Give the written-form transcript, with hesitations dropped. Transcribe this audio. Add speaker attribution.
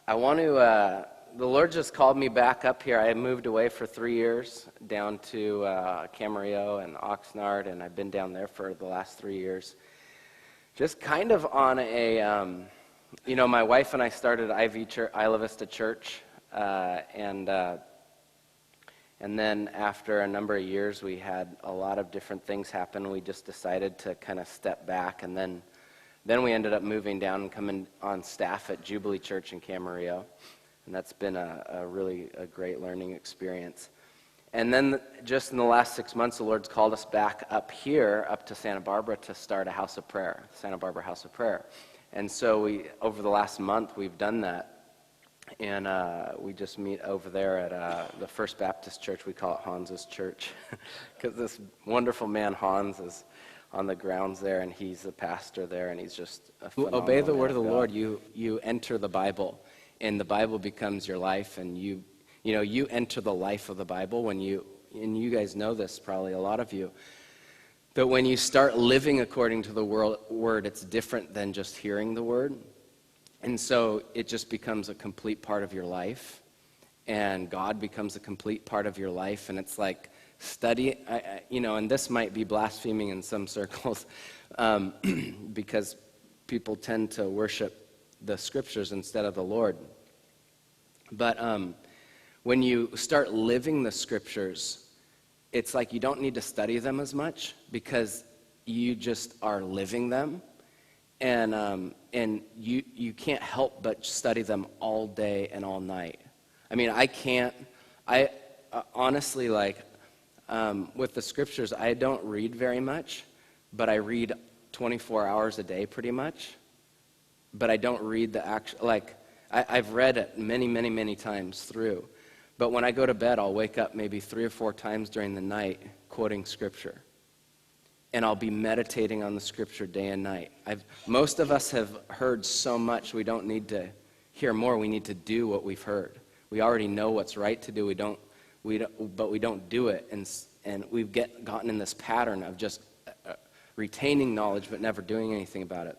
Speaker 1: I want to, the Lord just called me back up here. I had moved away for 3 years down to Camarillo and Oxnard, and I've been down there for the last 3 years. Just kind of on a, my wife and I started IV Church, Isla Vista Church, and then after a number of years, we had a lot of different things happen. We just decided to kind of step back, and then we ended up moving down and coming on staff at Jubilee Church in Camarillo, and that's been a really great learning experience. And then just in the last 6 months, the Lord's called us back up here, up to Santa Barbara, to start a house of prayer, Santa Barbara House of Prayer. And so over the last month, we've done that. And we just meet over there at the First Baptist Church. We call it Hans's Church because this wonderful man, Hans, is on the grounds there, and he's the pastor there, and he's just a phenomenal
Speaker 2: Obey the word of the
Speaker 1: God.
Speaker 2: Lord. You enter the Bible, and the Bible becomes your life, and you enter the life of the Bible and you guys know this, probably a lot of you. But when you start living according to the word, it's different than just hearing the word. And so it just becomes a complete part of your life, and God becomes a complete part of your life, and it's like study, and this might be blaspheming in some circles because people tend to worship the scriptures instead of the Lord. But when you start living the scriptures, it's like you don't need to study them as much because you just are living them. And you can't help but study them all day and all night. I mean, I honestly, with the scriptures, I don't read very much, but I read 24 hours a day pretty much. But I don't read the actual, I've read it many, many, many times through. But when I go to bed, I'll wake up maybe 3 or 4 times during the night quoting scripture. And I'll be meditating on the scripture day and night. Most of us have heard so much, we don't need to hear more. We need to do what we've heard. We already know what's right to do. But we don't do it. And we've gotten in this pattern of just retaining knowledge but never doing anything about it.